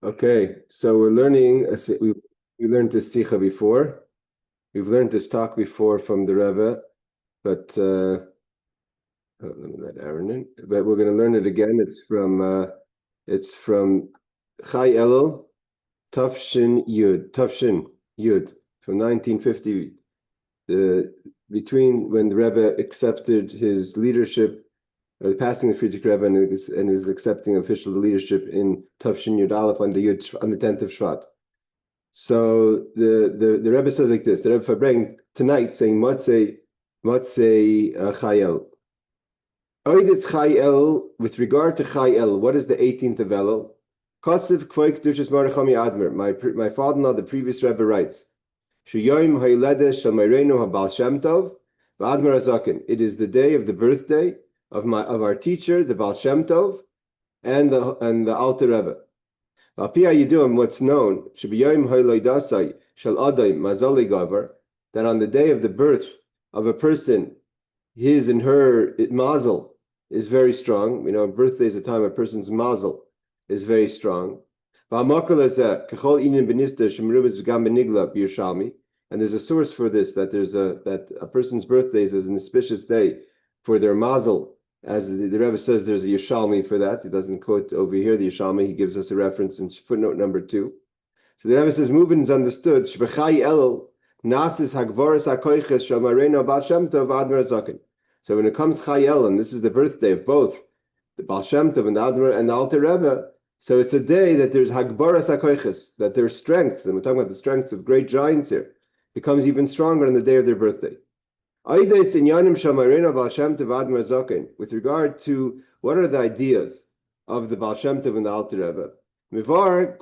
Okay, so we're learning. We learned this Sicha before. We've learned this talk before from the Rebbe, but let me let Aaron in. But we're going to learn it again. It's from Chai Elul, Tafshin Yud, from 1950. Between when the Rebbe accepted his leadership, the passing of Friedrich Rebbe and his accepting official leadership in Tafshin Yud Aleph on the 10th of Shvat. So the Rebbe says like this: the Rebbe Fabring tonight saying Motzei Chayel. Oidis Chayel, with regard to Chayel, what is the 18th of Elul? Kosiv Kvoik Dushas Marachami Admer. My father-in-law, the previous Rebbe, writes, Shuyoim Hayledes Shel Meirenu Baal Shem Tov V'Admer Azaken. It is the day of the birthday of our teacher, the Baal Shem Tov, and the Alter Rebbe. What's known that on the day of the birth of a person, his and her mazel is very strong. Birthday is a time a person's mazel is very strong. And there's a source for this, that a person's birthday is an auspicious day for their mazel. As the Rebbe says, there's a Yishalmi for that. He doesn't quote over here the Yishalmi. He gives us a reference in footnote number 2. So the Rebbe says, moving is understood. Shbechai Elul nasis hagvoras hakoiches shel Marenu Baal Shem Tov Admer Zaken. So when it comes Chai Elul, and this is the birthday of both the Baal Shem Tov and the Admer and the Alter Rebbe, so it's a day that there's hagvoras hakoiches, that their strengths, and we're talking about the strengths of great giants here, becomes even stronger on the day of their birthday. With regard to what are the ideas of the Baal Shem Tov and the Alter Rebbe, my father,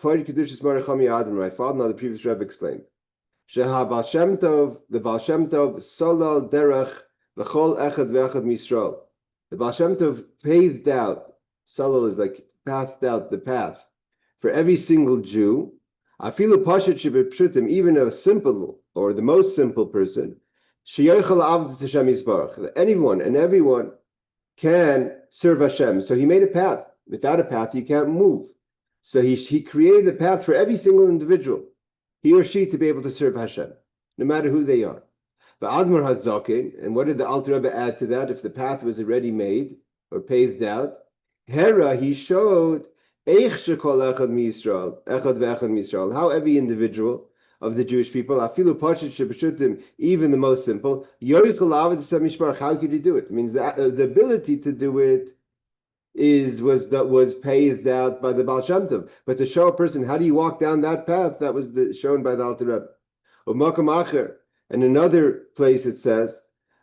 the previous Rebbe, explained, the Baal Shem Tov, solal derech l'chol echad ve'echad misrael. The Baal Shem Tov paved out, solal is like pathed out the path for every single Jew, even a simple or the most simple person, that anyone and everyone can serve Hashem. So he made a path. Without a path, you can't move. So he created a path for every single individual, he or she, to be able to serve Hashem, no matter who they are. But Admar Hazakin, and what did the Alter Rebbe add to that? If the path was already made or paved out, Hera, he showed how every individual of the Jewish people, even the most simple, how could you do it? It means that the ability to do it was paved out by the Baal Shem Tov. But to show a person how do you walk down that path, that was shown by the Alter Rebbe. And another place it says,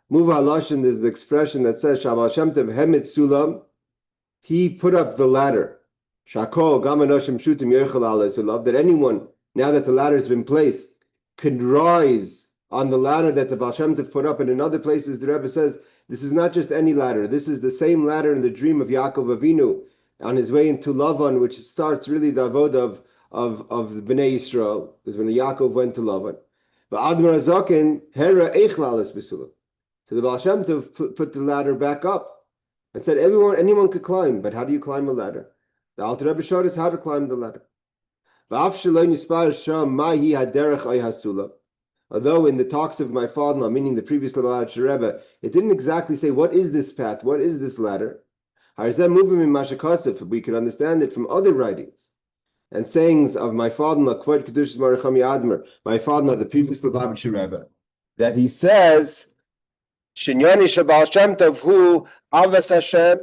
Muva Halashon, there's the expression that says, Baal Shem Tov Hemit Sulam, he put up the ladder. Shakol Gamanoshim Shutim Yochel Alei Sulav, that anyone, now that the ladder has been placed, can rise on the ladder that the Baal Shem Tov put up. And in other places, the Rebbe says, this is not just any ladder. This is the same ladder in the dream of Yaakov Avinu on his way into Lavan, which starts really the avodah of the Bnei Yisrael, because when Yaakov went to Lavan. But Admar Azaken, Hera Eichlalis B'Sulam. So the Baal Shem Tov put the ladder back up and said, anyone could climb, but how do you climb a ladder? The Alter Rebbe showed us how to climb the ladder. Although in the talks of my father-in-law, meaning the previous Rebbe, it didn't exactly say, what is this path? What is this ladder? We could understand it from other writings and sayings of my father-in-law, my father-in-law, the previous Rebbe, that he says, Shinyani Shabal Shem Tov hu Avas Hashem,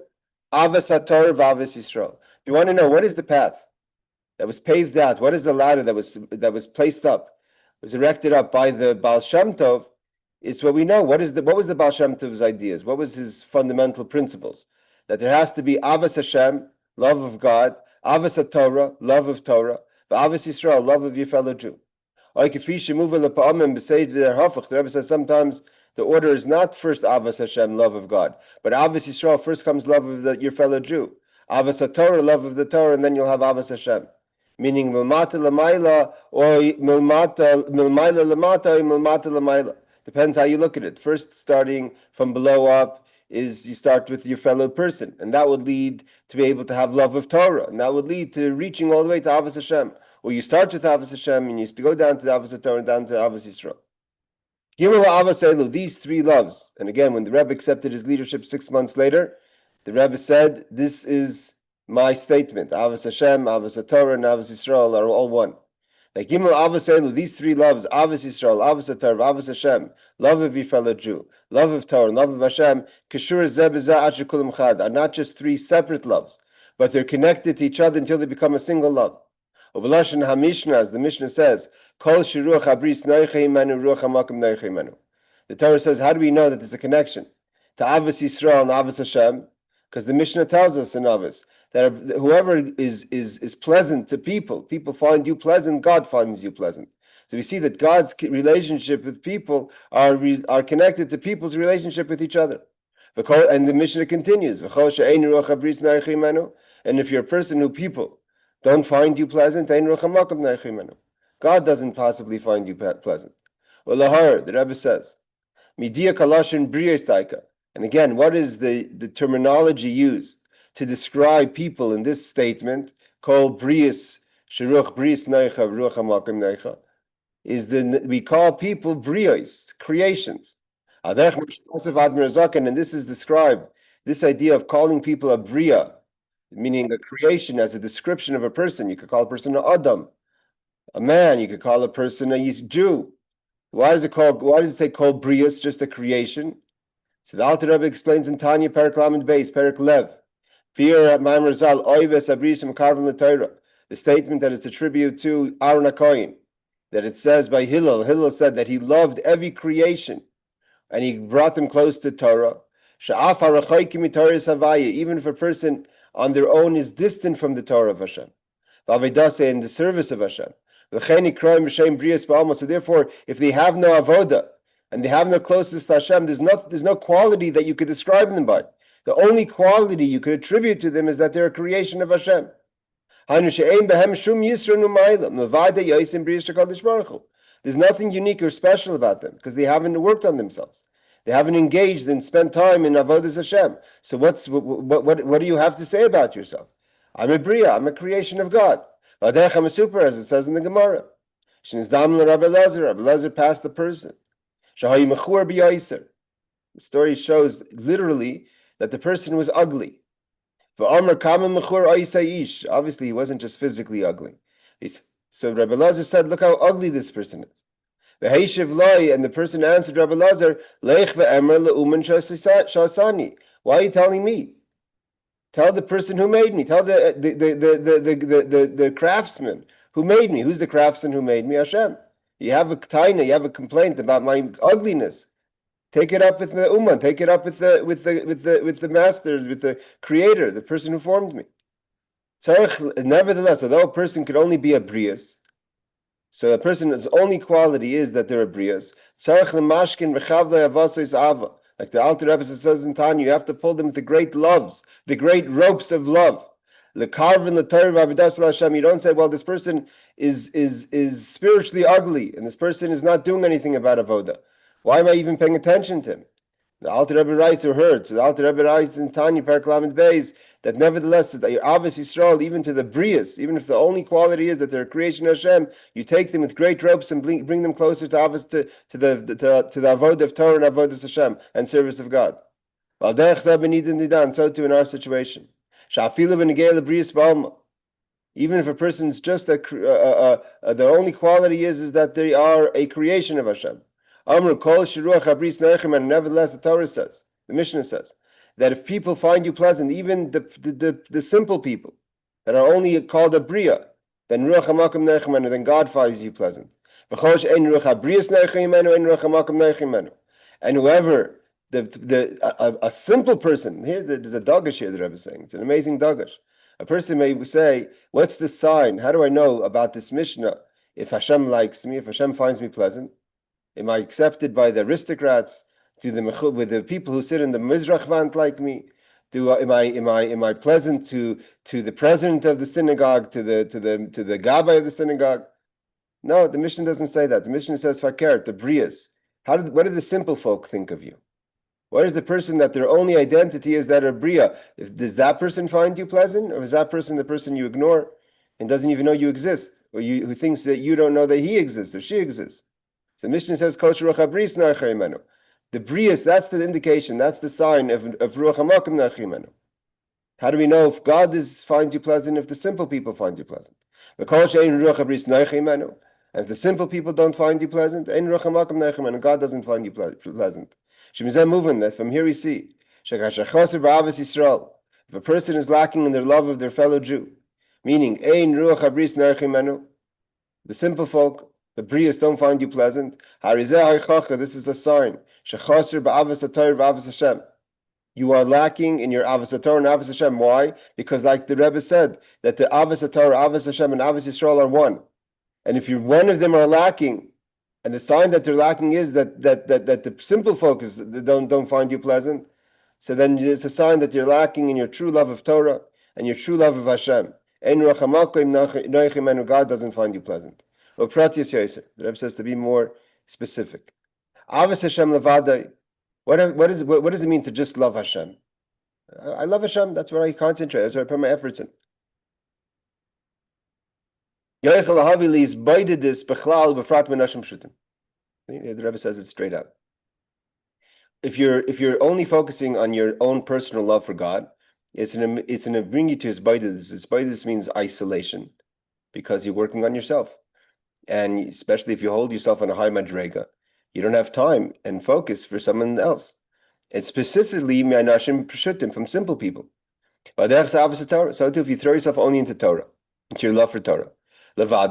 Avas HaTorah, Avas Yisrael. You want to know, what is the path that was paved out? What is the ladder that was placed up, was erected up by the Baal Shem Tov? It's what we know. What was the Baal Shem Tov's ideas? What was his fundamental principles? That there has to be Avas Hashem, love of God, Avas HaTorah, love of Torah, Avas Yisrael, love of your fellow Jew. The Rebbe says sometimes the order is not first Avas Hashem, love of God, but Avas Yisrael, first comes love of your fellow Jew. Avas HaTorah, love of the Torah, and then you'll have Avas Hashem. Meaning milmata l'mayla or milmaila lamata or milmata l'mayla. Depends how you look at it. First starting from below up, is you start with your fellow person, and that would lead to be able to have love of Torah, and that would lead to reaching all the way to Avos Hashem. Or you start with Avos Hashem, and you used to go down to the Avos Torah and down to Avos Yisrael. Gimel Avos Elu, these three loves. And again, when the Rebbe accepted his leadership 6 months later, the Rebbe said, "This is my statement. Avos Hashem, Avos Torah, and Avos Yisrael are all one." Like Gimel Avos Elu, these three loves, Avos Yisrael, Avos Torah, Avos Hashem, love of your fellow Jew, love of Torah, love of Hashem, Keshur Zeh B'Zeh Ad Shekulam Chad, are not just three separate loves, but they're connected to each other until they become a single love. U'B'Lashon HaMishnah, as the Mishnah says, Kol Shiruach Habris Noichei Menu Ruach HaMakom Noichei Menu. The Torah says, how do we know that there's a connection to Avos Yisrael and Avos Hashem? Because the Mishnah tells us in Avos that whoever is pleasant to people, people find you pleasant, God finds you pleasant. So we see that God's relationship with people are connected to people's relationship with each other. And the Mishnah continues, and if you're a person who people don't find you pleasant, God doesn't possibly find you pleasant. Well, the Rebbe says, and again, what is the terminology used to describe people in this statement, called brius, shiruch brius neicha, ruach hamakim neicha, is we call people brios, creations. And this is described, this idea of calling people a bria, meaning a creation as a description of a person. You could call a person an Adam, a man. You could call a person a Jew. Why does it say called brios, just a creation? So the Alter Rebbe explains in Tanya, Perek Lamed Beis, Perek Lev, the statement that it's a tribute to Aaron HaKohen, that it says by Hillel. Hillel said that he loved every creation, and he brought them close to Torah. Even if a person on their own is distant from the Torah of Hashem, in the service of Hashem. So therefore, if they have no avoda and they have no closeness to Hashem, there's no quality that you could describe them by. The only quality you could attribute to them is that they're a creation of Hashem. There's nothing unique or special about them because they haven't worked on themselves. They haven't engaged and spent time in avodas Hashem. So what do you have to say about yourself? I'm a bria. I'm a creation of God. I'm a super, as it says in the Gemara. Rabbi Lazar passed the person. The story shows literally that the person was ugly. Obviously, he wasn't just physically ugly. So Rabbi Lazar said, look how ugly this person is. And the person answered Rabbi Lazar, why are you telling me? Tell the person who made me. Tell the craftsman who made me. Who's the craftsman who made me? Hashem. You have a taina, you have a complaint about my ugliness. Take it up with the Ummah. Take it up with the master, with the creator, the person who formed me. Nevertheless, although a person could only be a brias, so a person's only quality is that they're a brias. Like the Alter Rebbe says in Tanya, you have to pull them with the great loves, the great ropes of love. You don't say, well, this person is spiritually ugly, and this person is not doing anything about avoda. Why am I even paying attention to him? The Alter Rebbe writes or heard. So the Alter Rebbe writes in Tanya, Perek Lamed Beis, that nevertheless, that you're Avos Yisrael, even to the brias, even if the only quality is that they're a creation of Hashem, you take them with great ropes and bring them closer to Avos, to the avodah of Torah and avodas Hashem and service of God. So too in our situation. Even if a person's just the only quality is that they are a creation of Hashem. And nevertheless, the Torah says, the Mishnah says, that if people find you pleasant, even the simple people that are only called a bria, then God finds you pleasant. And whoever a simple person, here there's a dogash here that Rebbe is saying. It's an amazing dogash. A person may say, what's the sign? How do I know about this Mishnah? If Hashem likes me, if Hashem finds me pleasant, am I accepted by the aristocrats? With the people who sit in the Mizrach Vant like me? Am I pleasant to the president of the synagogue, to the gabbai of the synagogue? No, the Mishnah doesn't say that. The Mishnah says fakert, the brias. What do the simple folk think of you? What is the person that their only identity is that of Bria? Does that person find you pleasant, or is that person the person you ignore and doesn't even know you exist, or who thinks that you don't know that he exists or she exists? So the Mishnah says, the Brias, that's the indication, that's the sign of Ruach HaMakom Nachimenu. How do we know if God finds you pleasant, if the simple people find you pleasant? And if the simple people don't find you pleasant, God doesn't find you pleasant. That from here we see, if a person is lacking in their love of their fellow Jew, meaning the simple folk, the Brias don't find you pleasant, this is a sign. You are lacking in your Avos Torah and Avos Hashem. Why? Because like the Rebbe said, that the Avos Torah, Avos Hashem, and Avos Yisrael are one. And if one of them are lacking, and the sign that they're lacking is that the simple focus don't find you pleasant, so then it's a sign that you're lacking in your true love of Torah and your true love of Hashem. God doesn't find you pleasant. The Rebbe says to be more specific. Avos Hashem levadai. What does it mean to just love Hashem? I love Hashem. That's where I concentrate. That's where I put my efforts in. The Rebbe says it straight out. If you're only focusing on your own personal love for God, it's gonna bring you to his baidus. His baidus means isolation, because you're working on yourself, and especially if you hold yourself on a high madrega, you don't have time and focus for someone else. It's specifically from simple people. So too, if you throw yourself only into Torah, into your love for Torah, you're going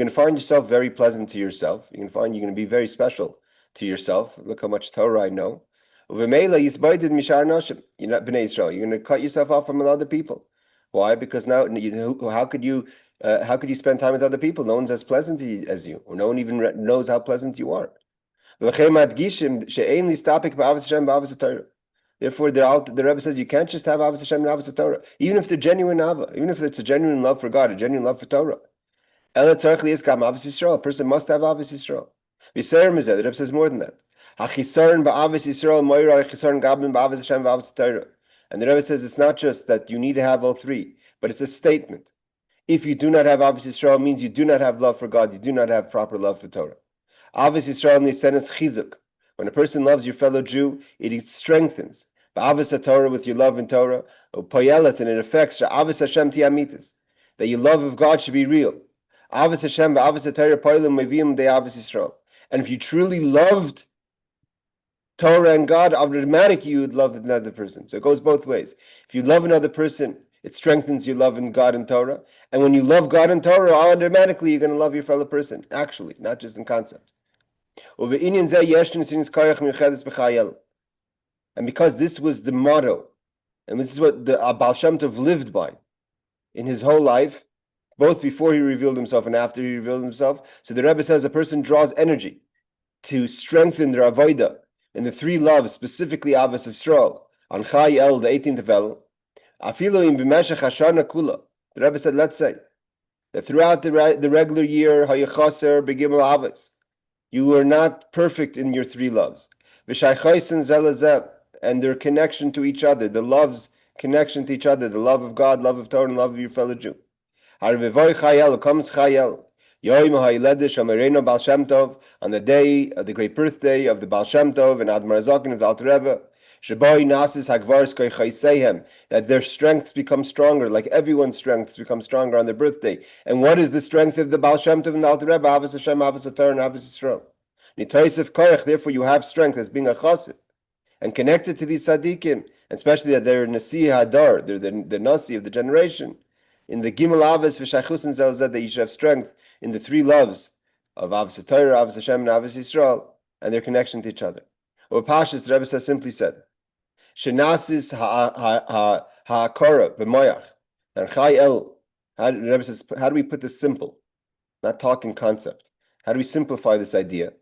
to find yourself very pleasant to yourself. You're going to be very special to yourself. Look how much Torah I know. You're not Bnei Israel. You're going to cut yourself off from other people. Why? Because now, how could you spend time with other people? No one's as pleasant as you, or no one even knows how pleasant you are. Therefore, the Rebbe says you can't just have Avos Hashem and Avos Torah, even if they're genuine Ava, even if it's a genuine love for God, a genuine love for Torah. A person must have Avos Yisrael. The Rebbe says more than that. And the Rebbe says it's not just that you need to have all three, but it's a statement. If you do not have Avos Yisrael, it means you do not have love for God, you do not have proper love for Torah. Avos Yisrael in the sentence chizuk. When a person loves your fellow Jew, it strengthens. Avos Torah with your love in Torah, and it affects Avos Hashem tiamitis, that your love of God should be real. Avos Hashem Avos Torah poilim mevim de Avos Yisrael. And if you truly loved Torah and God, automatically you would love another person. So it goes both ways. If you love another person, it strengthens your love in God and Torah. And when you love God and Torah, automatically you're going to love your fellow person, actually, not just in concept. And because this was the motto, and this is what the Baal Shem Tov lived by in his whole life, both before he revealed himself and after he revealed himself. So the Rebbe says a person draws energy to strengthen their avodah in the three loves, specifically Avos Yisrael, on Chai El, the 18th of El. Afilu im b'meshech hashana kula. The Rebbe said, let's say that throughout the regular year, hayachaser begimel avos, you were not perfect in your three loves. V'shaychaysen zelazeh, and their connection to each other, the love's connection to each other, the love of God, love of Torah, and love of your fellow Jew. Harvevoy Chayel, comes Chayel. Yoim ha'iledish amereno Baal Shem Tov, on the day of the great birthday of the Baal Shem Tov and Admar Zaken of the Alter Rebbe. Sheboi nasis hagvars koy chaysehem, that their strengths become stronger, like everyone's strengths become stronger on their birthday. And what is the strength of the Baal Shem Tov and the Alter Rebbe? Avos Hashem, Avos Torah, and Avos Yisrael. Nitoisef koyach, therefore you have strength as being a chassid, and connected to these tzaddikim, and especially that they're Nasi Hadar, they're the Nasi of the generation. In the Gimel Avos v'Shaychusin Zelzeh, that you should have strength in the three loves of Avos Torah, Avos Hashem, and Avos Yisrael, and their connection to each other. Or Pashas, the Rebbe says, simply said, Shenasis ha'akora b'moyach, and Chai El. The Rebbe says, how do we put this simple? Not talking concept. How do we simplify this idea?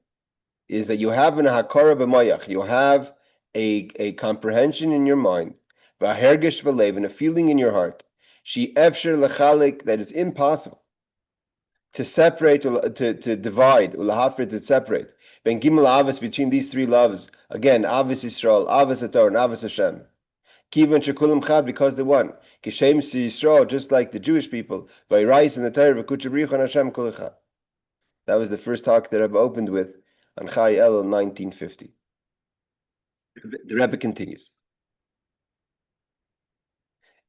Is that you have an hakara b'moyach, you have a comprehension in your mind, v'hergesh v'lev, and a feeling in your heart, she efsher lechalik, that is impossible to separate, to divide, ulahafrit, to separate. Ben gimel avos, between these three loves. Again, avos Yisrael, avos Torah, and avos Hashem. Kivan shekulim chad, because they're one. Kishem Yisrael, just like the Jewish people. Vayrais in the Torah, v'kuchabrichon Hashem kol echad. That was the first talk that Rebbe opened with on Chai El in 1950. The Rebbe continues.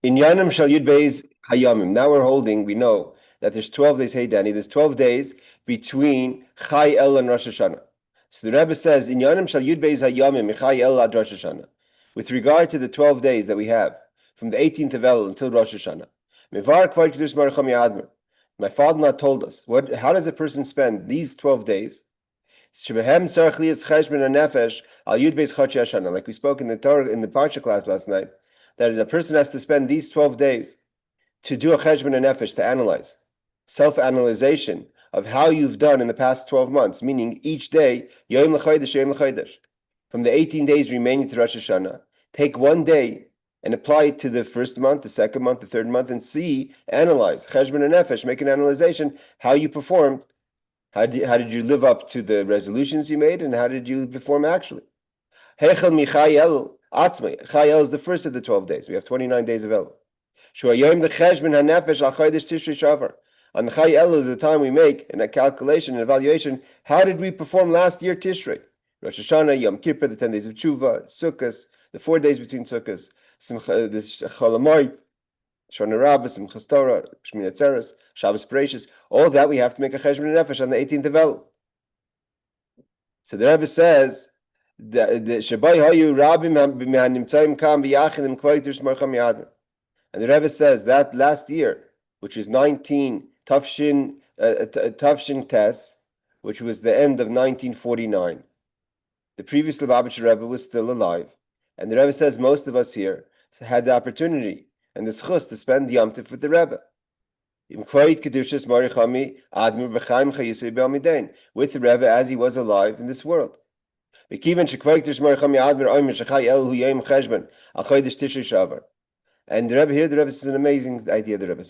In Yanam Shal Yud Beis Hayamim. Now we're holding, we know that there's 12 days, hey Danny, there's 12 days between Chai El and Rosh Hashanah. So the Rebbe says, in Yanam Shal Yud Beis Hayamim, Chai El ad Rosh Hashanah. With regard to the 12 days that we have, from the 18th of El until Rosh Hashanah, my father-in-law told us, how does a person spend these 12 days? Like we spoke in the Torah, in the Parsha class last night, that a person has to spend these 12 days to do a cheshbon and nefesh, to analyze, self-analyzation of how you've done in the past 12 months, meaning each day, yom l'chodesh, yom l'chodesh. From the 18 days remaining to Rosh Hashanah, take one day and apply it to the first month, the second month, the third month, and analyze, cheshbon and nefesh, make an analyzation, how you performed, how did you live up to the resolutions you made, and how did you perform actually. Hechel michayel atzmei. Chayel is the first of the 12 days. We have 29 days of El. Shuayim the cheshbon hanefesh al chodesh tishrei shavar. On the Chayel is the time we make a calculation, an evaluation. How did we perform last year Tishrei? Rosh Hashanah, Yom Kippur, the 10 days of Tshuva, Sukkot, the 4 days between Sukkot, the Chol Hamoed, Shana Rabbah, Simchas Torah, Shmini Atzeres, Shabbos Bereshis. All that we have to make a cheshbon nefesh on the 18th of El. So the Rebbe says that Shabai Hayu Rabbim Nimtzayim Kam B'Yachidim Kvoitus Marcham Yadmer. And the Rebbe says that last year, which was 19 Tafshin Tes, which was the end of 1949. The previous Lubavitcher Rebbe was still alive, and the Rebbe says most of us here had the opportunity and the schus to spend the Yom Tov with the Rebbe. With the Rebbe as he was alive in this world. And the Rebbe here, the Rebbe says an amazing idea. The Rebbe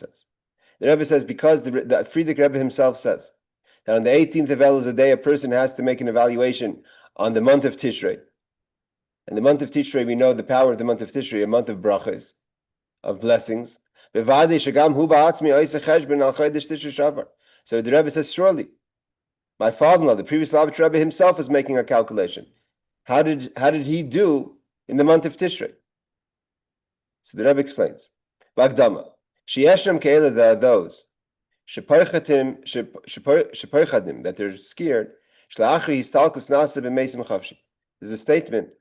says, because the Friedrich Rebbe himself says that on the 18th of El is a day a person has to make an evaluation on the month of Tishrei. And the month of Tishrei, we know the power of the month of Tishrei, a month of brachas, of blessings. So the Rebbe says, surely, my father-in-law, the previous Rebbe himself, is making a calculation. How did he do in the month of Tishrei? So the Rebbe explains, Bagdama, Sheyeshnam Keila, there are those, Shepoichadim, that they're scared. There's a statement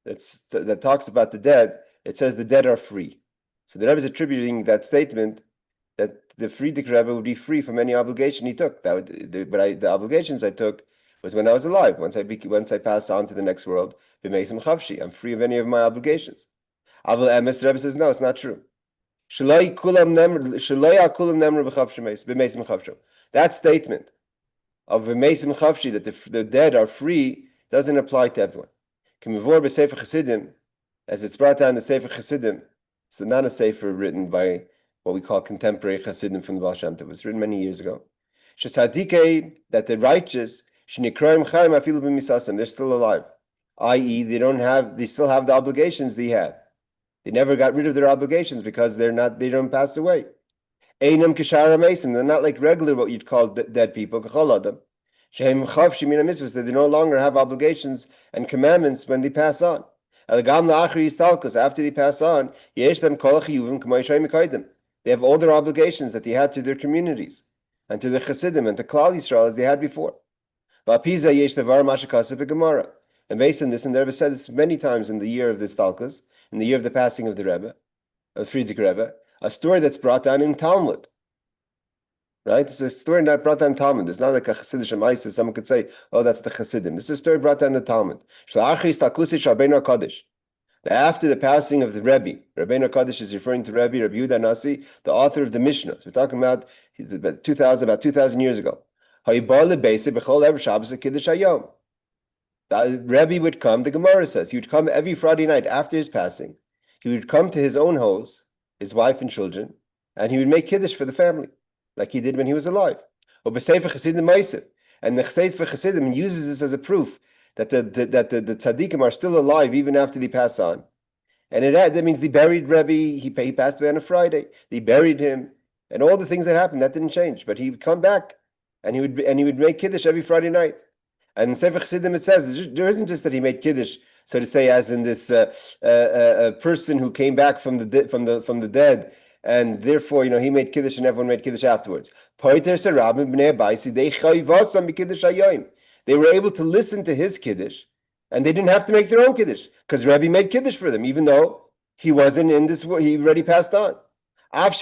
that talks about the dead. It says the dead are free. So the Rebbe is attributing that statement that the Friedrich Rebbe would be free from any obligation he took. The obligations I took was when I was alive. Once I passed on to the next world, I'm free of any of my obligations. Aval Emes, the Rebbe says, no, it's not true. That statement of V'meisim Chavshi, that the dead are free, doesn't apply to everyone. As it's brought down in the Sefer Chassidim, it's not a Sefer written by what we call contemporary Chassidim from the Baal Shem Tov. It was written many years ago. That the righteous, they're still alive. I.e., they still have the obligations they had. They never got rid of their obligations because they don't pass away. They're not like regular, what you'd call dead people, that they no longer have obligations and commandments when they pass on. After they pass on, they have all their obligations that they had to their communities and to their Chassidim and to Klal Yisrael as they had before. And based on this, and the Rebbe said this many times in the year of this Talkas, in the year of the passing of the Rebbe, of Friedrich Rebbe, a story that's brought down in Talmud. Right? It's a story not brought down in Talmud. It's not like a Chassidish Amaisa. Someone could say, oh, that's the Chassidim. This is a story brought down in the Talmud. After the passing of the Rebbe, Rabbeinu HaKadosh is referring to Rebbe Yehuda Nasi, the author of the Mishnah. So we're talking about 2,000 years ago. The Rebbe would come, the Gemara says, he would come every Friday night after his passing. He would come to his own house, his wife and children, and he would make Kiddush for the family, like he did when he was alive. or B'Sefer Chassidim Ma'aseh. And the Sefer Chassidim uses this as a proof that the tzaddikim are still alive even after they pass on. And that means they buried Rebbe. He passed away on a Friday. They buried him, and all the things that happened that didn't change. But he would come back, and he would make kiddush every Friday night. And in Sefer Chassidim it says there isn't just that he made kiddush, so to say, as in this person who came back from the dead, and therefore he made kiddush and everyone made kiddush afterwards. They were able to listen to his kiddush, and they didn't have to make their own kiddush because Rebbe made kiddush for them, even though he wasn't in this world. He already passed on. And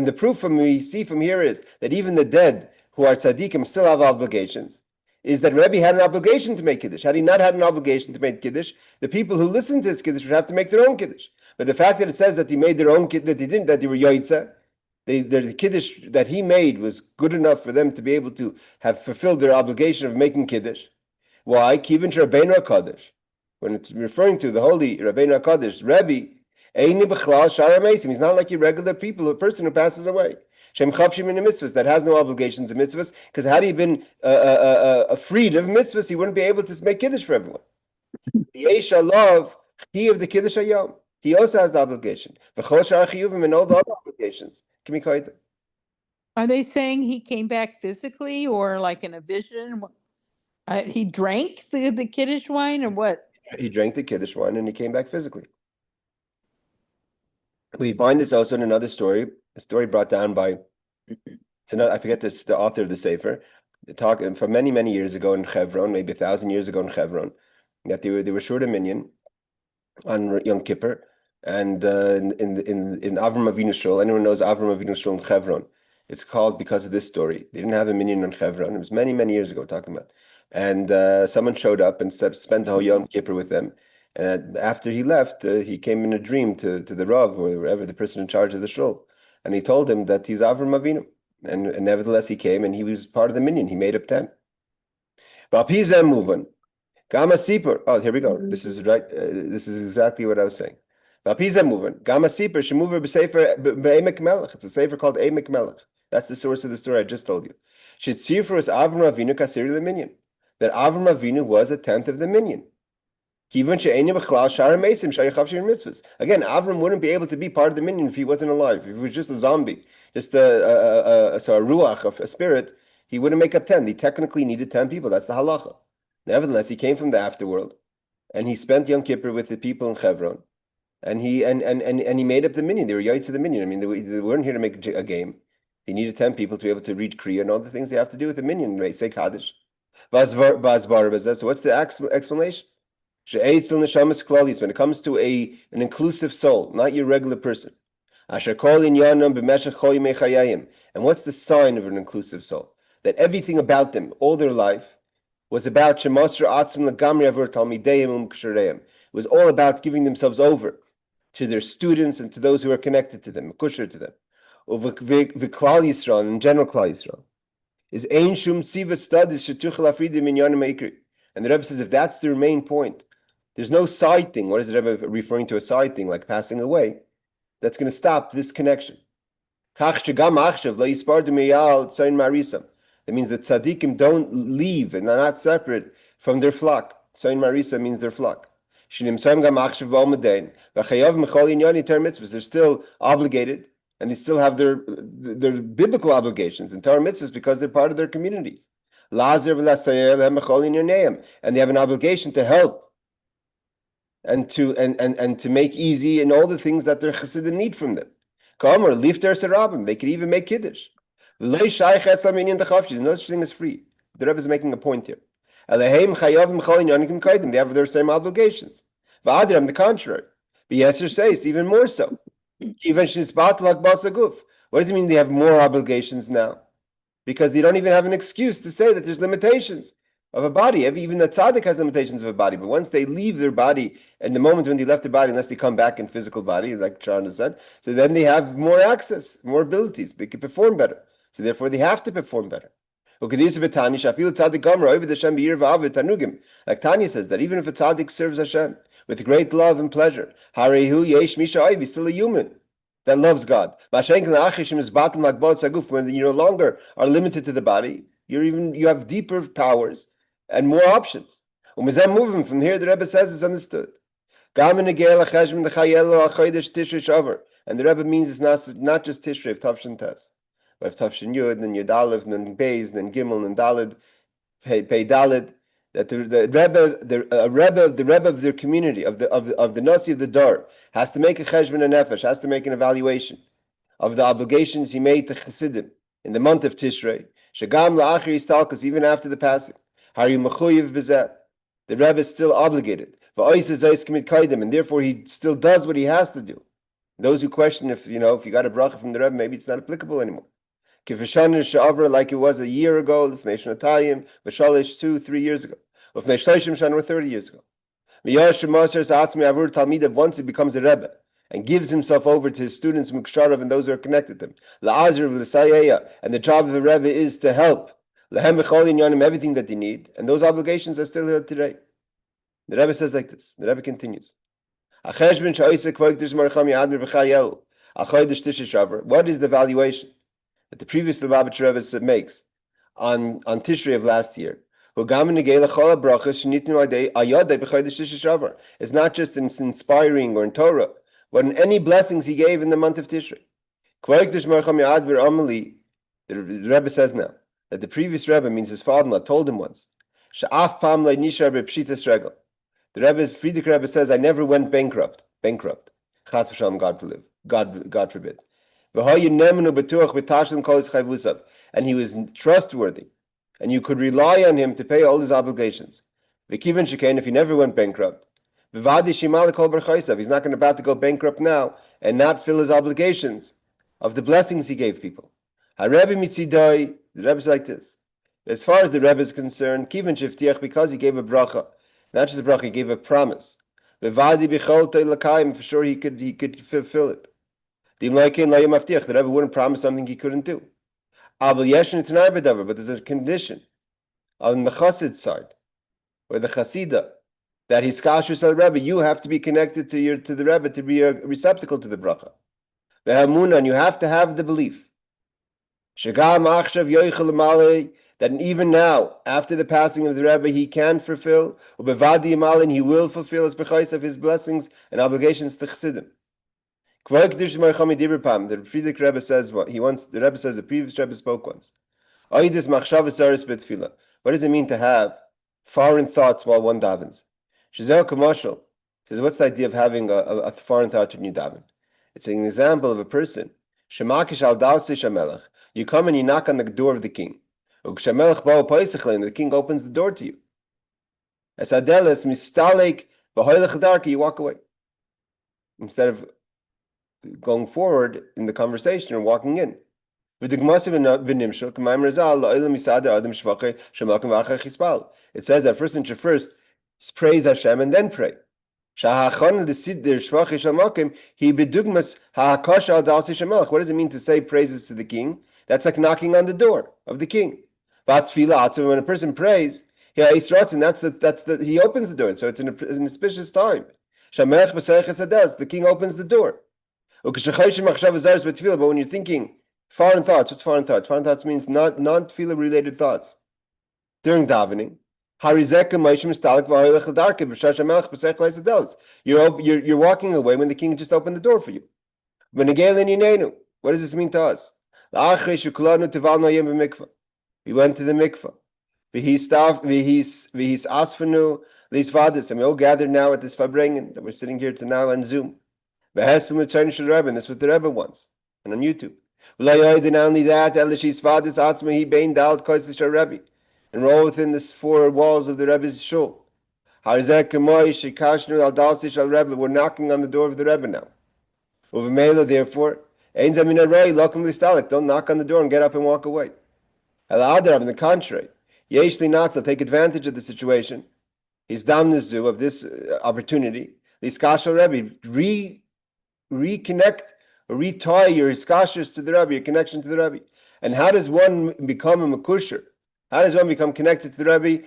the proof we see from here is that even the dead who are tzaddikim still have obligations. Is that Rebbe had an obligation to make kiddush? Had he not had an obligation to make kiddush, the people who listened to his kiddush would have to make their own kiddush. But the fact that it says that he made their own kiddush, that they were yoytza, the kiddush that he made was good enough for them to be able to have fulfilled their obligation of making kiddush. Why? Kivin Rabbeinu HaKadosh. When it's referring to the holy Rabbeinu HaKadosh, Rebbe, he's not like your regular a person who passes away. Shem Chavshim in the mitzvahs, that has no obligations of mitzvahs, because had he been freed of mitzvahs, he wouldn't be able to make kiddush for everyone. The Eish Alav, he of the kiddush hayom, he also has the obligation. V'chol shar chiyuvim and all the other obligations. Are they saying he came back physically or like in a vision? He drank the kiddush wine or what? He drank the kiddush wine and he came back physically. We find this also in another story, a story brought down by, I forget the author of the Sefer, talking from many, many years ago in Hebron, maybe 1,000 years ago in Hebron, that they were short a minyan on Yom Kippur, and in Avram Avinu's shul. Anyone knows Avram Avinu's shul in Hebron? It's called because of this story. They didn't have a minyan on Hebron. It was many, many years ago talking about. And someone showed up and spent the whole Yom Kippur with them. And after he left, he came in a dream to the Rav, or wherever the person in charge of the shul. And he told him that he's Avram Avinu. And nevertheless, he came and he was part of the minyan. He made up 10. Gama Sipur. Oh, here we go. This is right. This is exactly what I was saying. Gama Sipur, Shemuver b'Sefer b'Emek Melech. It's a sefer called Emek Melech. That's the source of the story I just told you. Shetzifur is Avram Avinu kasiri leminyan. That Avram Avinu was a 10th of the minyan. Again, Avram wouldn't be able to be part of the minyan if he wasn't alive. If he was just a zombie, just a ruach, of a spirit, he wouldn't make up 10. He technically needed 10 people. That's the halacha. Nevertheless, he came from the afterworld, and he spent Yom Kippur with the people in Hebron, and he made up the minyan. They were yaitz of the minyan. I mean, they weren't here to make a game. They needed 10 people to be able to read Kriya and all the things they have to do with the minyan. They say Kaddish. So what's the explanation? When it comes to an inclusive soul, not your regular person. And what's the sign of an inclusive soul? That everything about them, all their life, was about it was all about giving themselves over to their students and to those who are connected to them, kusher to them. Over Klal Yisrael and general Klal Yisrael. Is ein shum tzivat studies shetuchel afridim minyanim meikri. And the Rebbe says if that's the main point, there's no side thing. What is the Rebbe referring to? A side thing like passing away? That's going to stop this connection. That means that tzaddikim don't leave and are not separate from their flock. Tzayin marisa means their flock. They're still obligated. And they still have their biblical obligations in Torah mitzvahs because they're part of their communities. And they have an obligation to help and to make easy and all the things that their chassidim need from them. They could even make kiddush. There's no such thing as free. The Rebbe is making a point here. They have their same obligations. On the contrary, but Yesher says even more so. What does it mean they have more obligations now? Because they don't even have an excuse to say that there's limitations of a body. Even the tzaddik has limitations of a body. But once they leave their body, and the moment when they left their body, unless they come back in physical body, like Charna said, so then they have more access, more abilities. They can perform better. So therefore they have to perform better. Like Tanya says that even if a tzaddik serves Hashem with great love and pleasure, he's still a human. that loves God. When you no longer are limited to the body, you have deeper powers and more options. Moving from here, the Rebbe says it's understood. And the Rebbe means it's not just Tishrei of Tavshin Tes. We have Tavshin Yud, and Yud Aleph, and then Beis, and then Gimel, and Dalid, Pei Dalid. That the Rebbe of their community, of the Nasi of the Dar, has to make a cheshbon and nefesh, has to make an evaluation of the obligations he made to Chassidim in the month of Tishrei. Shagam la'achir yistalkus, even after the passing. Hari mechuyev b'zeh. The Rebbe is still obligated. And therefore he still does what he has to do. Those who question if you got a bracha from the Rebbe, maybe it's not applicable anymore. Like it was a year ago, 2, 3 years ago, 30 years ago. Once he becomes a Rebbe and gives himself over to his students, and those who are connected to him. And the job of the Rebbe is to help everything that they need, and those obligations are still here today. The Rebbe says like this. The Rebbe continues. What is the valuation that the previous Lubavitcher Rebbe makes on Tishrei of last year? It's not just in inspiring or in Torah, but in any blessings he gave in the month of Tishrei. The Rebbe says now that the previous Rebbe, means his father-in-law, told him once, the Friedrich Rebbe says, I never went bankrupt. Chas v'shalom, God forbid. And he was trustworthy, and you could rely on him to pay all his obligations. If he never went bankrupt, he's not about to go bankrupt now and not fill his obligations of the blessings he gave people. The Rebbe is like this. As far as the Rebbe is concerned, because he gave a bracha, not just a bracha, he gave a promise. For sure he could fulfill it. The Rebbe wouldn't promise something he couldn't do. But there's a condition on the Chassid side, or the Chasida, that he's kashrus al Rebbe. You have to be connected to the Rebbe to be a receptacle to the bracha. And you have to have the belief that even now, after the passing of the Rebbe, he can fulfill, and he will fulfill his bechais of his blessings and obligations to Chassidim. The Friedrich Rebbe says what he wants. The Rebbe says the previous Rebbe spoke once. What does it mean to have foreign thoughts while one davens? Shazel Kamashal says, what's the idea of having a foreign thought when you daven? It's an example of a person. You come and you knock on the door of the king. The king opens the door to you. You walk away. Instead of going forward in the conversation or walking in. It says that a person should first praise Hashem and then pray. What does it mean to say praises to the king? That's like knocking on the door of the king. When a person prays, he opens the door. So it's an auspicious time. The king opens the door. But when you're thinking foreign thoughts, what's foreign thoughts? Foreign thoughts means non-tefillah related thoughts. During davening, you're walking away when the king just opened the door for you. What does this mean to us? We went to the mikvah. And we all gathered now at this Fabrengen that we're sitting here to now on Zoom. And this is what the Rebbe wants, and on YouTube. Not only that, enroll within the 4 walls of the Rebbe's shul. We're knocking on the door of the Rebbe now. Therefore, don't knock on the door and get up and walk away. On the contrary, take advantage of the situation. His damnazu of this opportunity. Reconnect or retie your hiskashers to the Rebbe, your connection to the Rebbe. And how does one become a makusher? How does one become connected to the Rebbe?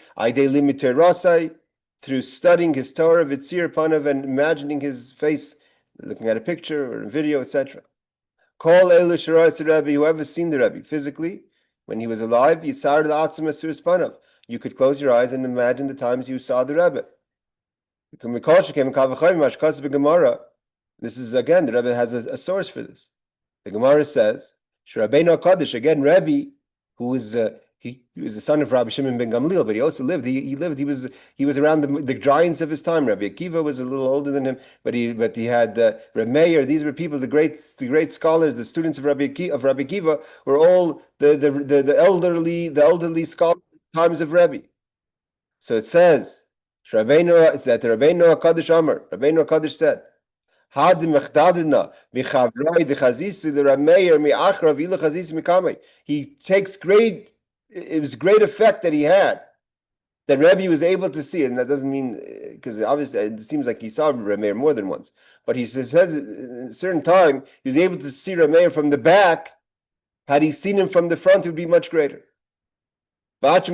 Through studying his Torah, Vitzir Panav, and imagining his face, looking at a picture or a video, etc. Call Elisharas Rebbe, whoever's seen the Rebbe physically when he was alive, Yitzar La'atzim Asur Spanav. You could close your eyes and imagine the times you saw the Rebbe. This is again, the Rebbe has a source for this. The Gemara says, Shrabeinu HaKadosh, again, Rebbe, who was he was the son of Rabbi Shimon ben Gamliel, but he also lived. He was around the giants of his time. Rabbi Akiva was a little older than him, but he had Reb Meir. These were people, the great scholars, the students of Rabbi Akiva were all the elderly scholars times of Rebbe. So it says that the Rabbeinu HaKadosh Amar, Rabbeinu HaKadosh said, he takes great. It was great effect that he had, that Rebbe was able to see it. And that doesn't mean, because obviously it seems like he saw Reb Meir more than once. But he says at a certain time, he was able to see Reb Meir from the back. Had he seen him from the front, it would be much greater. And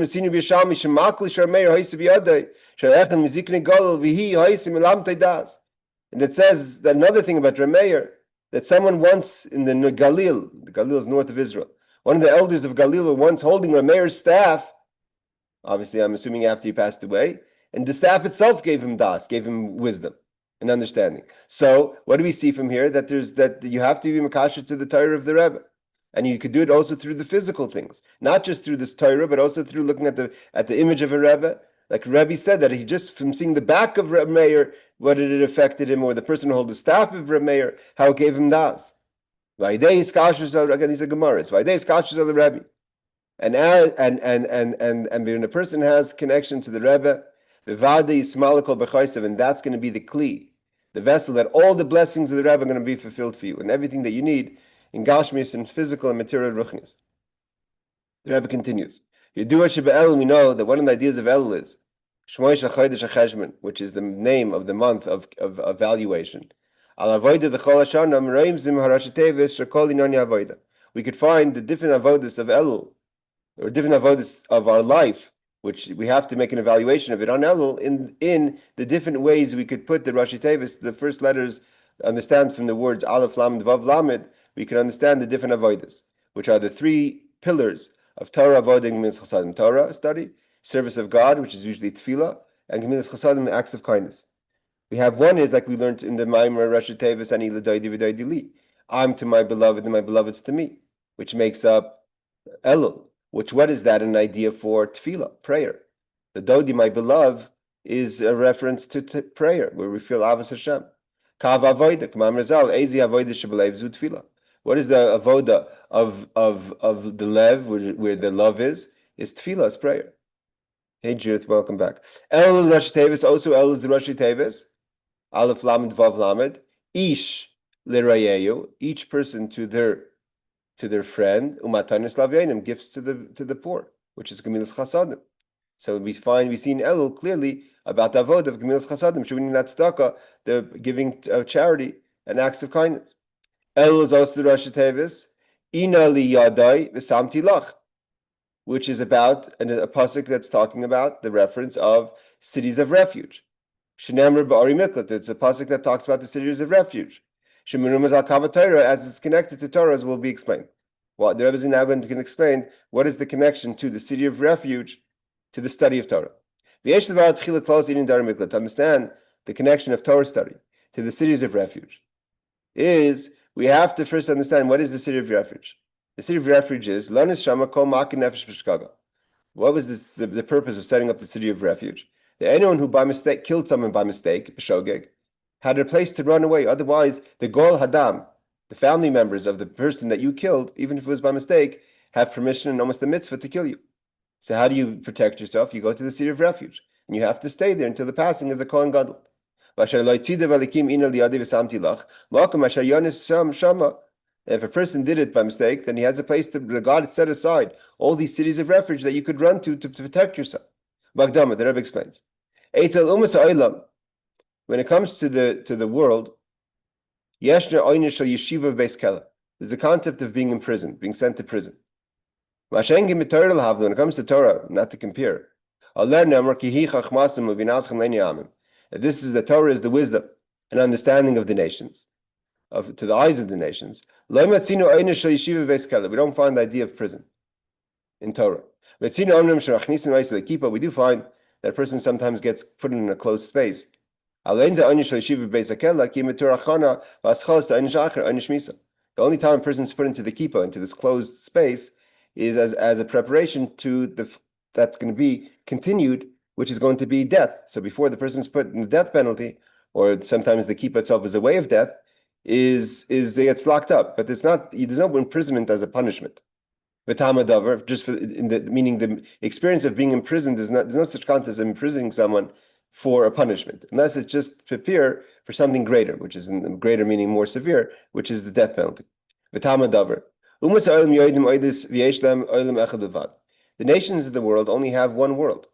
it says that another thing about Reb Meir, that someone once in the Galil is north of Israel, one of the elders of Galil once holding Reb Meir's staff, obviously I'm assuming after he passed away, and the staff itself gave him gave him wisdom and understanding. So what do we see from here? That you have to be makasher to the Torah of the Rebbe. And you could do it also through the physical things, not just through this Torah, but also through looking at the image of a Rebbe. Like Rebbe said, that he just from seeing the back of Reb Meir, what it affected him, or the person who held the staff of Reb Meir, how it gave him das. Again, these are Gemaras. The Rebbe, and when a person has connection to the Rebbe, and that's going to be the kli, the vessel that all the blessings of the Rebbe are going to be fulfilled for you, and everything that you need in Gashmis and physical and material ruchnis. The Rebbe continues. We know that one of the ideas of Elul is which is the name of the month of valuation. We could find the different avodas of Elul, or different avodas of our life, which we have to make an evaluation of it on Elul, in the different ways we could put the Rashi Tevis, the first letters, understand from the words Aleph Lamed Vav Lamed, we can understand the different avodas, which are the three pillars of Torah avodah, Gemilas Chasadim, Torah study, service of God, which is usually tefillah, and Gemilas Chasadim, acts of kindness. We have one is like we learned in the Maimer Rashi Tevis, Ani l'doidi v'doidi li. I'm to my beloved and my beloved's to me, which makes up Elul. What is that an idea for tefillah, prayer? The dodi, my beloved, is a reference to prayer, where we feel Avos Hashem. Kav avoda, K'mam Rizal, Ezi avoda shebelev zu tefillah. What is the avoda of the lev, where the love is tefillah, is prayer. Hey Judith, welcome back. Elul Rashi Tevis, also Elul is the Rashi Tevis. Aleph Lamed Vav Lamed. Ish l'rayeyu, each person to their friend. Umatanis lavyanim, gifts to the poor, which is Gemilas Chasadim. So we see in Elul clearly about the avodah of Gemilas Chasadim, Shunin Tzedakah, the giving of charity and acts of kindness. Elul is also the Rashi Tevis, Ina li yadai v'samti lach, which is about a pasuk that's talking about the reference of cities of refuge. Shenamar ba'ari miklat, it's a pasuk that talks about the cities of refuge. Shemunum al kavat Torah, as it's connected to Torah, as will be explained. Well, the Rebbe is now going to explain what is the connection to the city of refuge to the study of Torah. To understand the connection of Torah study to the cities of refuge is we have to first understand what is the city of refuge. The city of refuge is what was the purpose of setting up the city of refuge? That anyone who by mistake killed someone by mistake, b'shogeg, had a place to run away. Otherwise, the Gol Hadam, the family members of the person that you killed, even if it was by mistake, have permission and almost a mitzvah to kill you. So how do you protect yourself? You go to the city of refuge, and you have to stay there until the passing of the Kohen Gadol. If a person did it by mistake, then he has a place to God set aside all these cities of refuge that you could run to protect yourself. Bagdama, the Rebbe explains. When it comes to the world, there's a concept of being in prison, being sent to prison. When it comes to Torah, not to compare, this is the Torah is the wisdom and understanding of the nations. to the eyes of the nations. We don't find the idea of prison in Torah. We do find that a person sometimes gets put in a closed space. The only time a person is put into the kippah, into this closed space, is as a preparation to that's going to be continued, which is going to be death. So before the person is put in the death penalty, or sometimes the kippah itself is a way of death, is they gets locked up. But there's no imprisonment as a punishment. Just meaning the experience of being imprisoned there's no such concept as imprisoning someone for a punishment, unless it's just prepare for something greater, which is greater meaning more severe, which is the death penalty. The nations of the world only have one world.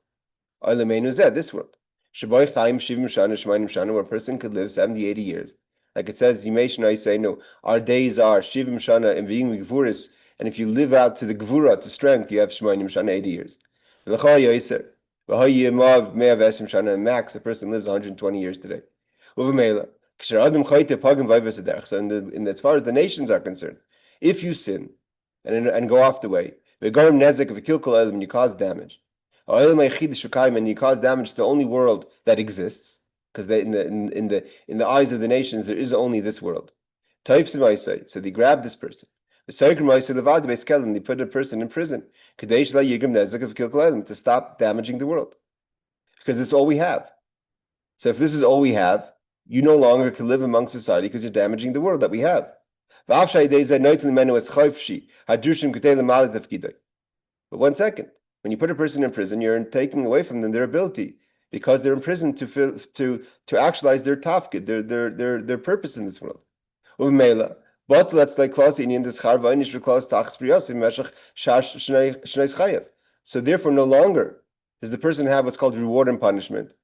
This world. Where a person could live 70, 80 years. Like it says, I say, no, our days are Shivim Shana and being Gvuris, and if you live out to the Gvura, to strength, you have Shemanim Shana 80 years. And max, a person lives 120 years today. So as far as the nations are concerned, if you sin and go off the way, and you cause damage, and you cause damage to the only world that exists, because in the eyes of the nations there is only this world. So they grab this person. They put a person in prison to stop damaging the world, because it's all we have. So if this is all we have, you no longer can live among society because you're damaging the world that we have. But one second, when you put a person in prison, you're taking away from them their ability, because they're in prison to actualize their tafkid, their purpose in this world. But let's like clause in this charva inish for clause tachs priyas meshach shash shnei chayev. So therefore, no longer does the person have what's called reward and punishment,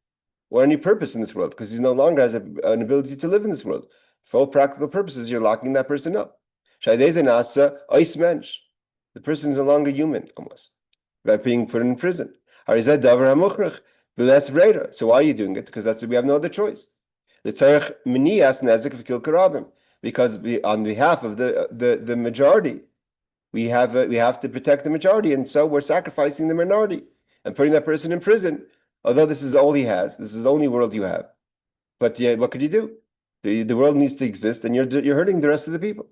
or any purpose in this world, because he no longer has an ability to live in this world. For all practical purposes, you're locking that person up. The person is no longer human, almost, by being put in prison. So why are you doing it? Because we have no other choice. Because on behalf of the majority, we have to protect the majority, and so we're sacrificing the minority and putting that person in prison. Although this is all he has, this is the only world you have. But yeah, what could you do? The world needs to exist, and you're hurting the rest of the people.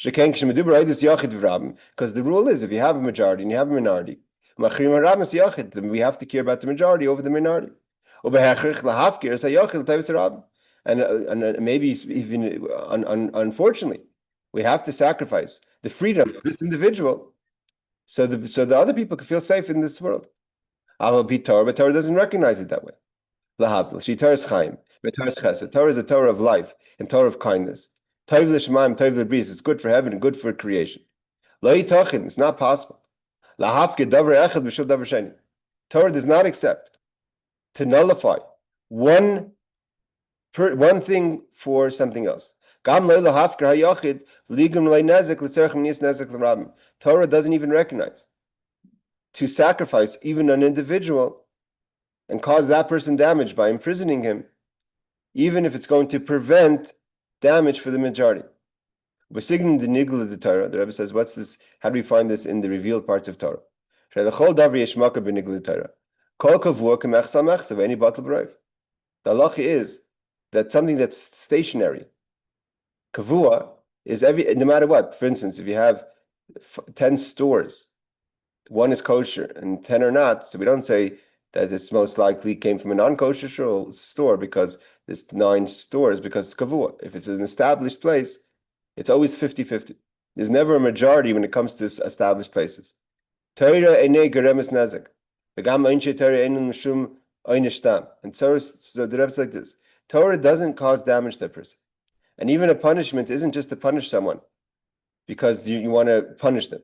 Because the rule is, if you have a majority and you have a minority, then we have to care about the majority over the minority. And maybe even unfortunately, we have to sacrifice the freedom of this individual so the other people can feel safe in this world. But Torah doesn't recognize it that way. Torah is Chaim, Torah is a Torah of life and Torah of kindness. It's good for heaven and good for creation. It's not possible. Torah does not accept to nullify one thing for something else. Torah doesn't even recognize to sacrifice even an individual and cause that person damage by imprisoning him, even if it's going to prevent damage for the majority. We're signaling the nigla of the Torah. The Rebbe says, what's this? How do we find this in the revealed parts of Torah? The halacha is that something that's stationary, kavua, is no matter what. For instance, if you have 10 stores, one is kosher and 10 are not, so we don't say that it's most likely came from a non-kosher store because there's 9 stores, because it's kavua. If it's an established place, it's always 50-50. There's never a majority when it comes to established places. And so the Rebbe's like this. Torah doesn't cause damage to that person. And even a punishment isn't just to punish someone because you want to punish them.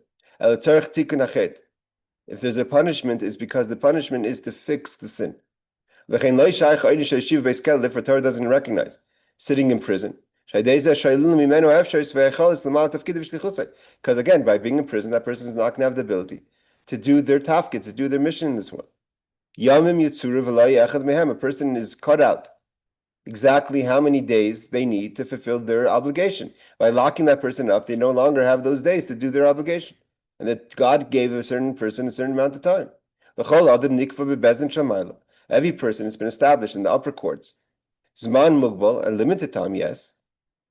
If there's a punishment, it's because the punishment is to fix the sin. Therefore, Torah doesn't recognize sitting in prison. Because again, by being in prison, that person is not going to have the ability to do their tafkid, to do their mission in this world. A person is cut out exactly how many days they need to fulfill their obligation. By locking that person up, they no longer have those days to do their obligation. And that God gave a certain person a certain amount of time. Every person has been established in the upper courts. Zman mugbal, a limited time, yes.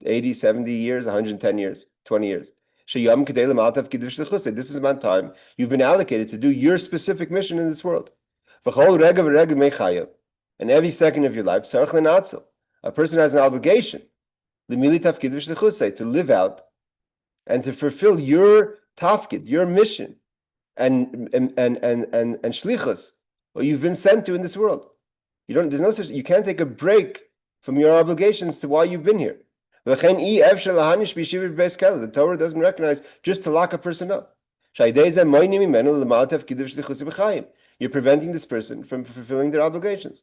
80, 70 years, 110 years, 20 years. This is amount of time you've been allocated to do your specific mission in this world. And every second of your life, a person has an obligation to live out and to fulfill your tafkid, your mission, and shlichus, what you've been sent to in this world. You can't take a break from your obligations to why you've been here. The Torah doesn't recognize just to lock a person up. You're preventing this person from fulfilling their obligations.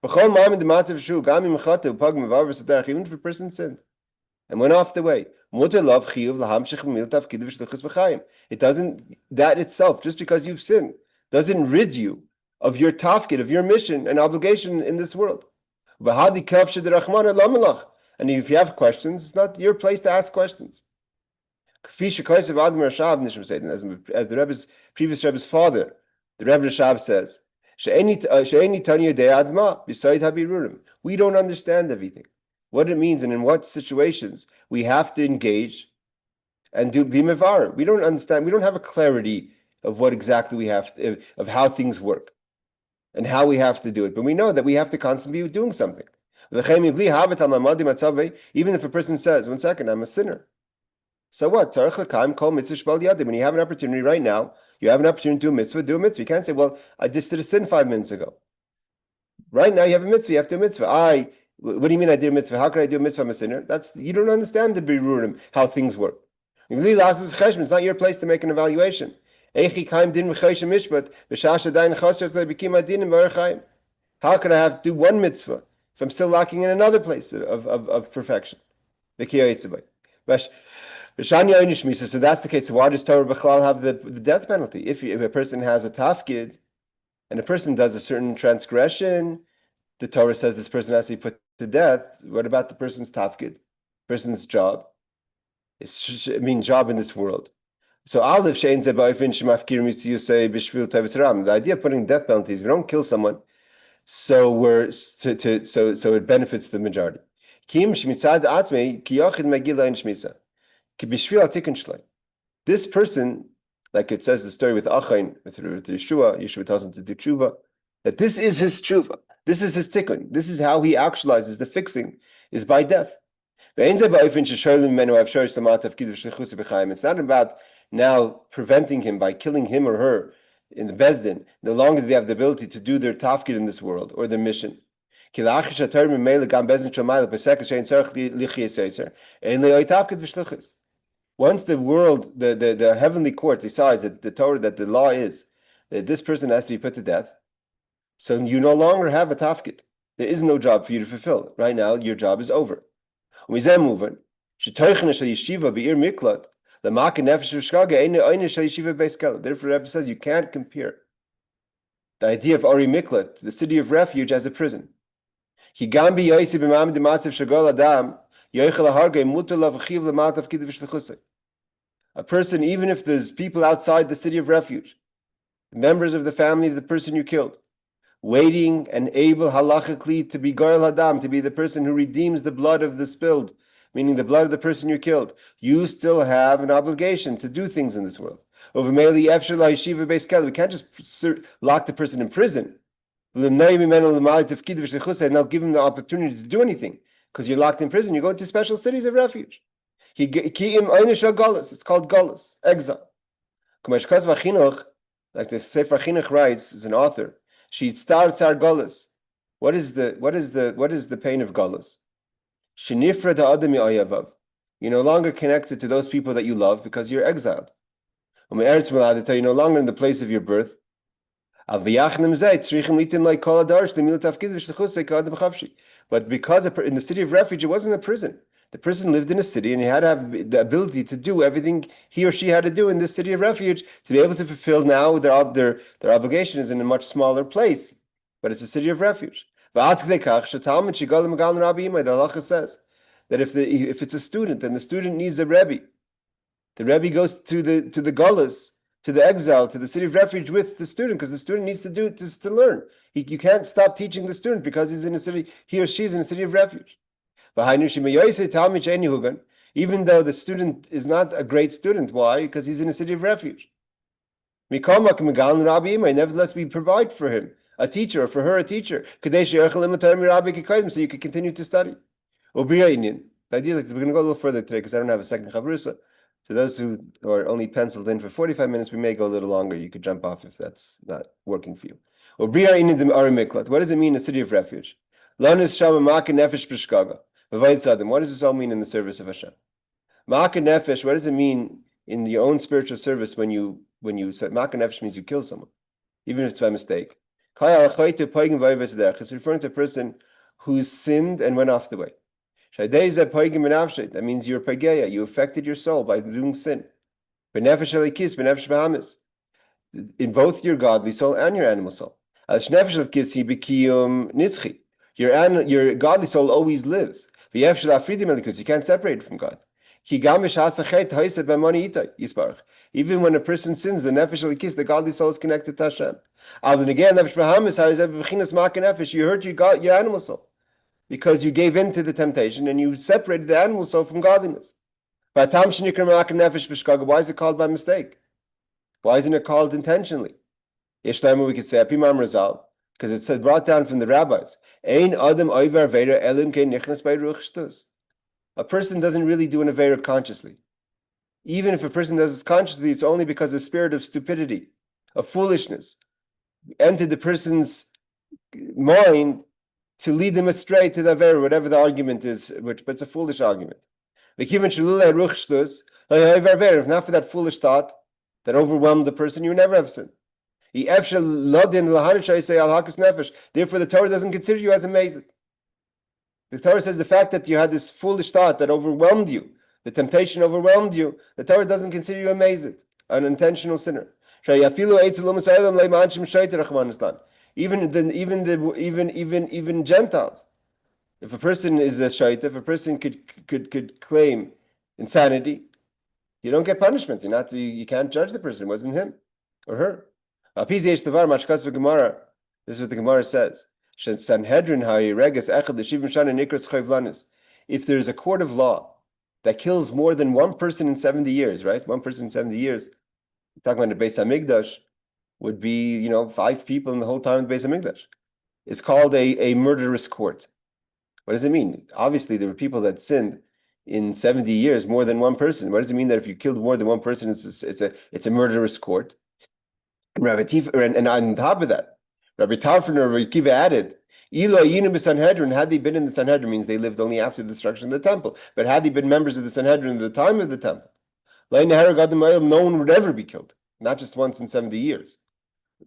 Even if a person sinned and went off the way, it doesn't, that itself, just because you've sinned, doesn't rid you of your tafkid, of your mission and obligation in this world. And if you have questions, it's not your place to ask questions. As the Rebbe's previous Rebbe's father, the Rebbe Rashab says, we don't understand everything, what it means and in what situations we have to engage and do bimevar. We don't understand, we don't have a clarity of what exactly we have to, of how things work and how we have to do it. But we know that we have to constantly be doing something. Even if a person says, 1 second, I'm a sinner. So what? When you have an opportunity right now, you have an opportunity to do a mitzvah, do a mitzvah. You can't say, well, I just did a sin 5 minutes ago. Right now you have a mitzvah, you have to do a mitzvah. What do you mean I did a mitzvah? How can I do a mitzvah? I'm a sinner. You don't understand the birurim, how things work. It's not your place to make an evaluation. How could I have to do one mitzvah if I'm still lacking in another place of perfection? So that's the case. So why does Torah B'chlal have the death penalty? If a person has a tafkid and a person does a certain transgression, the Torah says this person has to be put to death. What about the person's tafkid, person's job? Job in this world. So the idea of putting death penalties, we don't kill someone, so it benefits the majority. This person, like it says the story with Achain, with Yeshua tells him to do tshuva, that this is his tshuva, this is his tikkun, this is how he actualizes the fixing, is by death. It's not about now preventing him by killing him or her in the Bezdin. No longer do they have the ability to do their tafkid in this world or their mission. Once the world, the heavenly court decides that the Torah, that the law is that this person has to be put to death, so you no longer have a tafkid. There is no job for you to fulfill. Right now, your job is over. Therefore, Rebbe says you can't compare the idea of Ari Miklat, the city of refuge, as a prison. A person, even if there's people outside the city of refuge, members of the family of the person you killed, waiting and able halachically to be Goel Hadam, to be the person who redeems the blood of the spilled, meaning the blood of the person you killed, you still have an obligation to do things in this world. We can't just lock the person in prison and now give him the opportunity to do anything because you're locked in prison. You go into special cities of refuge. It's called Golus, exile. Like the Sefer Chinuch writes, as an author, she starts our Golus. What is the pain of Golus? You're no longer connected to those people that you love because you're exiled. You're no longer in the place of your birth. But because in the city of refuge, it wasn't a prison. The person lived in a city and he had to have the ability to do everything he or she had to do in this city of refuge to be able to fulfill now their obligation is in a much smaller place, but it's a city of refuge. The halacha says that if it's a student and the student needs a Rebbe, the Rebbe goes to the gullahs, to the exile, to the city of refuge with the student, because the student needs to do it to learn. You can't stop teaching the student because he's in a city, he or she is in a city of refuge. Even though the student is not a great student, why? Because he's in a city of refuge. Nevertheless, we provide for him a teacher, or for her a teacher, so you can continue to study. The idea is we're going to go a little further today because I don't have a second chavrusa. So those who are only penciled in for 45 minutes, we may go a little longer. You could jump off if that's not working for you. What does it mean, a city of refuge? What does this all mean in the service of Hashem? What does it mean in your own spiritual service when you say Ma'aka nefesh means you kill someone, even if it's by mistake? It's referring to a person who's sinned and went off the way. That means you're pageya, you affected your soul by doing sin. In both your godly soul and your animal soul. Your godly soul always lives. You can't separate it from God. Even when a person sins, the nefesh alikis, the godly soul is connected to Hashem. You hurt your animal soul because you gave in to the temptation and you separated the animal soul from godliness. Why is it called by mistake? Why isn't it called intentionally? We could say, because it's brought down from the rabbis. A person doesn't really do an avera consciously. Even if a person does it consciously, it's only because the spirit of stupidity, of foolishness, entered the person's mind to lead them astray to the avera, whatever the argument is, but it's a foolish argument. If not for that foolish thought that overwhelmed the person, you would never have sinned. Therefore, the Torah doesn't consider you as a mazid. The Torah says the fact that you had this foolish thought that overwhelmed you, the temptation overwhelmed you, the Torah doesn't consider you a mazid, an intentional sinner. Even Gentiles. If a person is a shait, if a person could claim insanity, you don't get punishment. You can't judge the person. It wasn't him or her. This is what the Gemara says. If there's a court of law that kills more than one person in 70 years, right? One person in 70 years, talking about the Beis Hamikdash, would be, 5 people in the whole time in the Beis Hamikdash. It's called a murderous court. What does it mean? Obviously, there were people that sinned in 70 years, more than one person. What does it mean that if you killed more than one person, it's a murderous court? And on top of that, Rabbi Tarfon or Rabbi Kiva added, had they been in the Sanhedrin, means they lived only after the destruction of the temple. But had they been members of the Sanhedrin at the time of the temple, no one would ever be killed, not just once in 70 years.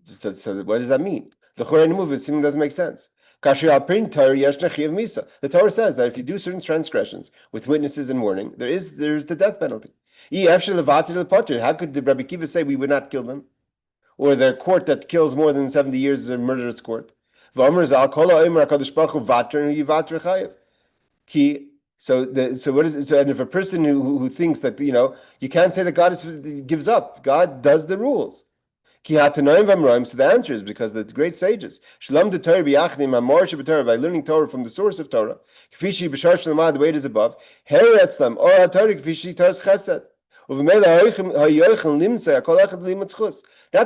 So what does that mean? The Chorei doesn't make sense. The Torah says that if you do certain transgressions with witnesses and warning, there's the death penalty. How could the Rabbi Kiva say we would not kill them? Or the court that kills more than 70 years is a murderous court? So what is so? And if a person who thinks that you can't say that God gives up, God does the rules. So the answer is because the great sages, by learning Torah from the source of Torah, the way it is above, not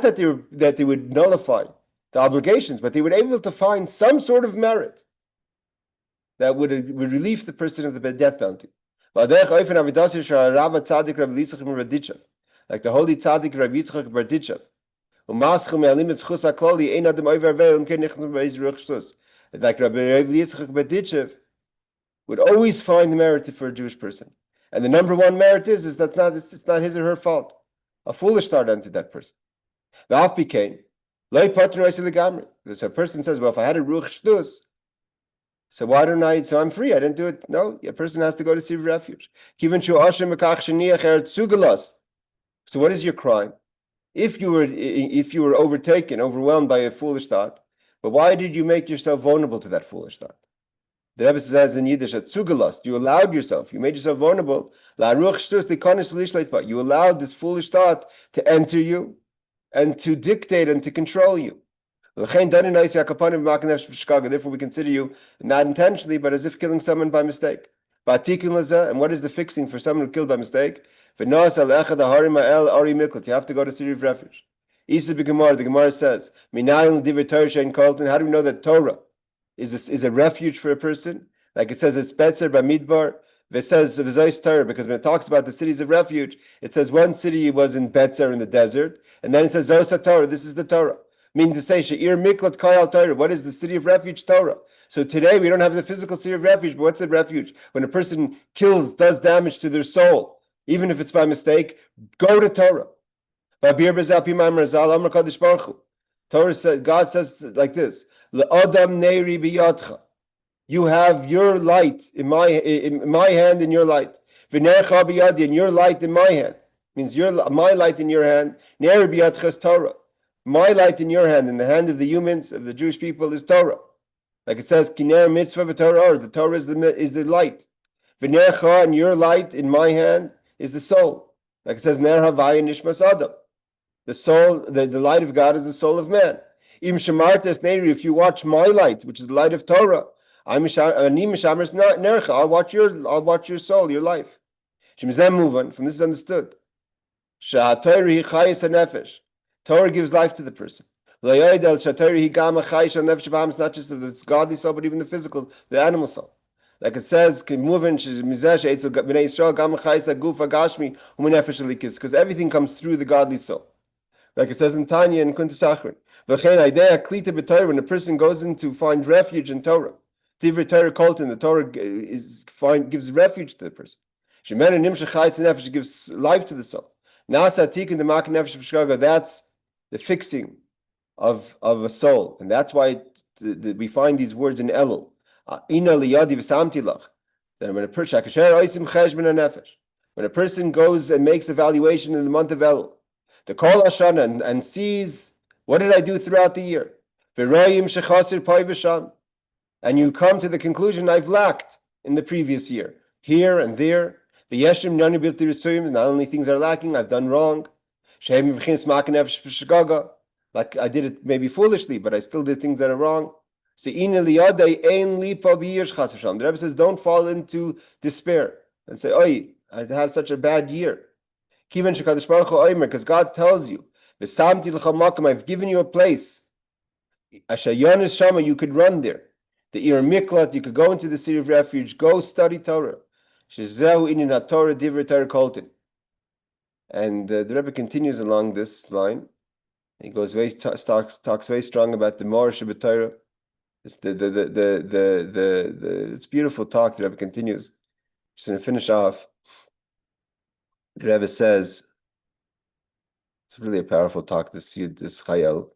that they would nullify the obligations, but they would be able to find some sort of merit that would relieve the person of the death penalty. Like the holy tzaddik Rabbi Yitzchak Berditchev. Like Rabbi Yitzchak Berditchev would always find merit for a Jewish person. And the number one merit is it's not his or her fault. A foolish thought entered that person. The half became so a person says, well, if I had a ruach shdus, so why don't I? So I'm free. I didn't do it. No, a person has to go to sea refuge. So what is your crime? If you were overtaken, overwhelmed by a foolish thought, But why did you make yourself vulnerable to that foolish thought? The Rebbe says in Yiddish, "Zugelast," you allowed yourself, you made yourself vulnerable. You allowed this foolish thought to enter you and to dictate and to control you. Therefore, we consider you not intentionally, but as if killing someone by mistake. And what is the fixing for someone who killed by mistake? You have to go to city of refuge. The Gemara says, how do we know that Torah is a refuge for a person? Like it says, it's Betzer Bamidbar. It says Torah, because when it talks about the cities of refuge, it says one city was in Betzer in the desert, and then it says Zosa Torah. This is the Torah. Meaning to say, She'ir Miklat Kayal Torah. What is the city of refuge? Torah. So today we don't have the physical city of refuge, but what's the refuge? When a person kills, does damage to their soul, even if it's by mistake, go to Torah. Torah says, God says like this: Le'adam neiri biyadcha. You have your light in my hand, in your light. V'nercha biyadi, and your light in my hand. Means my light in your hand. Neiri biyadcha is Torah. My light in your hand, in the hand of the humans, of the Jewish people, is Torah. Like it says, Kiner mitzvah v'Torah, or the Torah is the light. V'nercha, and your light in my hand is the soul. Like it says, Ner havaya nishmas adam. The soul, the light of God is the soul of man. Im shemartes neiri, if you watch my light, which is the light of Torah, I'll watch your soul, your life. Shemizem muvan, from this is understood. Sha'atorah hi chayis hanefesh. Torah gives life to the person. It's not just the godly soul, but even the physical, the animal soul. Like it says, because everything comes through the godly soul. Like it says in Tanya and Kuntas Achron. When a person goes in to find refuge in Torah, Divrei Torah Kolton, the Torah gives refuge to the person. Gives life to the soul. That's the fixing of a soul, and that's why we find these words in Elul. That when a person goes and makes evaluation in the month of Elul, the Kol Hashana, and sees, what did I do throughout the year? And you come to the conclusion, I've lacked in the previous year, here and there. Not only things are lacking, I've done wrong. Like I did it maybe foolishly, but I still did things that are wrong. The Rebbe says, don't fall into despair and say, "Oi, I had such a bad year." Because God tells you, I've given you a place. You could run there. The Ir Miklat, you could go into the city of refuge, go study Torah. And the Rebbe continues along this line. He goes talks very strong about the Moorish Torah. It's it's beautiful talk. The Rebbe continues. Just going to finish off. The Rebbe says, it's really a powerful talk. This Chayel.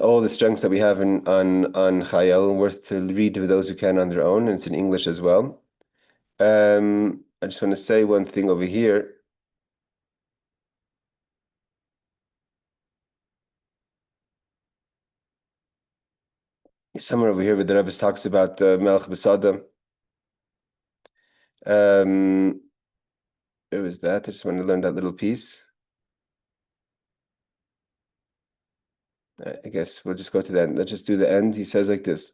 All the strengths that we have on Chayel, worth to read to those who can on their own, and it's in English as well. I just want to say one thing over here. Somewhere over here where the Rebbe talks about Melech Besada. Where was that? I just want to learn that little piece. I guess we'll just go to the end. Let's just do the end. He says like this.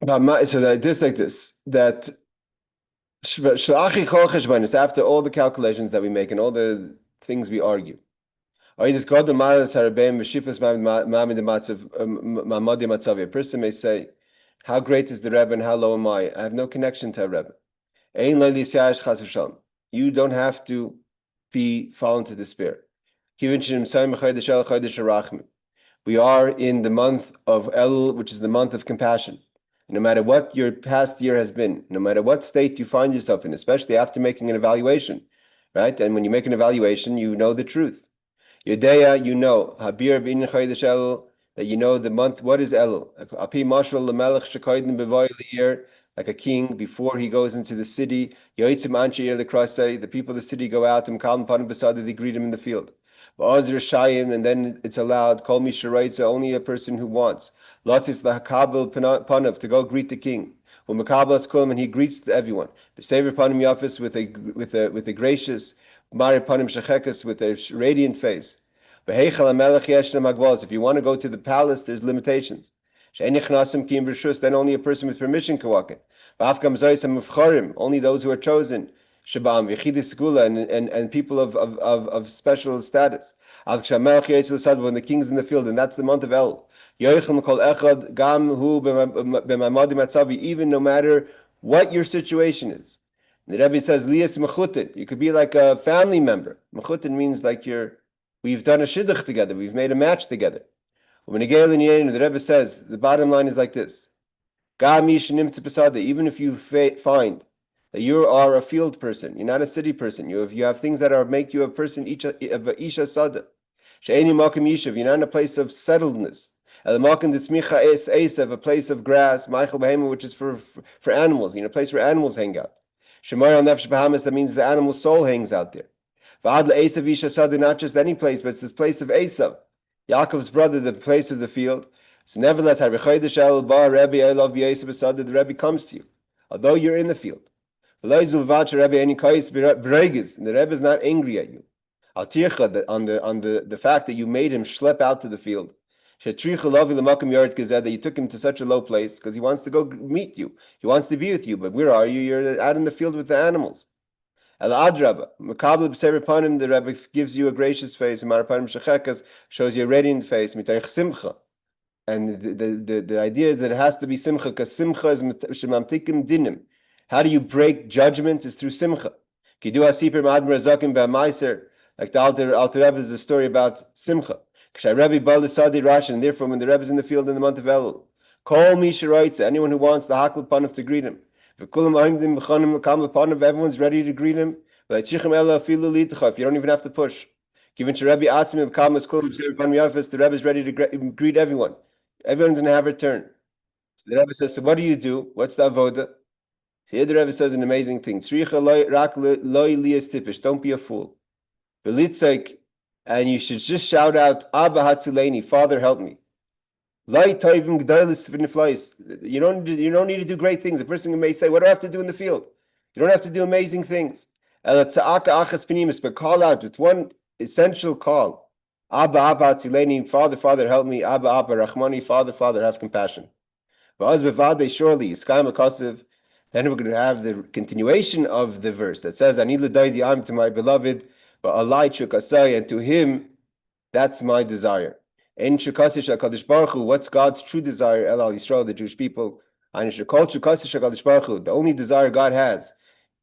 So that this like this, that after all the calculations that we make and all the things we argue. A person may say, how great is the Rebbe and how low am I? I have no connection to a Rebbe. You don't have to fall into despair. We are in the month of Elul, which is the month of compassion. No matter what your past year has been, no matter what state you find yourself in, especially after making an evaluation, right? And when you make an evaluation, you know the truth. Yodeya, you know, Habir bin Chodesh Elul, that you know the month. What is Elul? Api Mashal Lemelech Shekoyden Bevoy Liyer like a king before he goes into the city. The people of the city go out and they greet him in the field. And then it's allowed, call me only a person who wants. Latis lahakabel panav, to go greet the king. And he greets everyone. Besaver panim yafis, with a gracious, mari panim shechekas, with a radiant face. If you want to go to the palace, there's limitations. Then only a person with permission can walk in. Only those who are chosen. And people of special status. When the king's in the field, and that's the month of El. Even no matter what your situation is. The Rebbe says, you could be like a family member. Mechutin means like we've done a shidduch together, we've made a match together. The Rebbe says, the bottom line is like this. Even if you find that you are a field person, you're not a city person, you have things that make you a person of isha sada. You're not in a place of settledness. A place of grass, which is for animals, a place where animals hang out. That means the animal soul hangs out there. Not just any place, but it's this place of Esav, Yaakov's brother, the place of the field. So nevertheless, the Rebbe comes to you, although you're in the field. And the Rebbe is not angry at you. On the fact that you made him schlep out to the field. That you took him to such a low place because he wants to go meet you. He wants to be with you. But where are you? You're out in the field with the animals. The Rebbe gives you a gracious face. Shows you a radiant face. And the idea is that it has to be simcha, because simcha is shemamtikim dinim. How do you break judgment? Is through simcha. Like the Alter Rebbe is a story about simcha. And therefore, when the Rebbe is in the field in the month of Elul, call me anyone who wants the hakl panav to greet him. Everyone's ready to greet him. If you don't even have to push. Given to Rebbe Atzmi, the Rebbe is ready to greet everyone. Everyone's going to have a turn. So the Rebbe says, so what do you do? What's the avoda? So here the Rebbe says an amazing thing. Don't be a fool. And you should just shout out, Abba Hatzileni, Father, help me. You don't need to do great things. A person may say, what do I have to do in the field? You don't have to do amazing things. But call out with one essential call. Abba, Abba Hatzileni, Father, Father, help me. Abba, Abba, Rachmani, Father, Father, have compassion. Surely, then we're going to have the continuation of the verse that says, Ani l'dai am to my beloved, but alai chukasai, and to him, that's my desire. En chukasish HaKadosh Baruch Hu, what's God's true desire? El al Yisrael, the Jewish people. An shekol chukasish HaKadosh Baruch Hu, the only desire God has,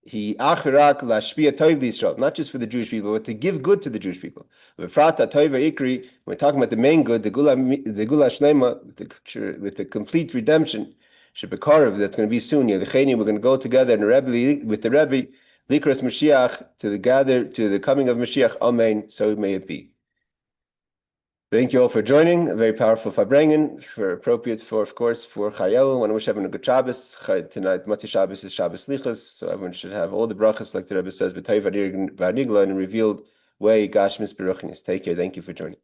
he achirak lashpia toiv Yisrael, not just for the Jewish people, but to give good to the Jewish people. V'frata toiv ikri, we're talking about the main good, the gula shlema, with the complete redemption. Shebekarav, that's going to be soon. We're going to go together in with the Rebbe, Likras Mashiach, to the coming of Mashiach. Amen. So may it be. Thank you all for joining. A very powerful Farbrengen, appropriate for, of course, for Chayel. I want to wish everyone a good Shabbos. Tonight, Matzi Shabbos is Shabbos Lichas, so everyone should have all the brachas, like the Rebbe says, B'tay Varnigla, in a revealed way, Gashmis Beruchnis. Take care. Thank you for joining.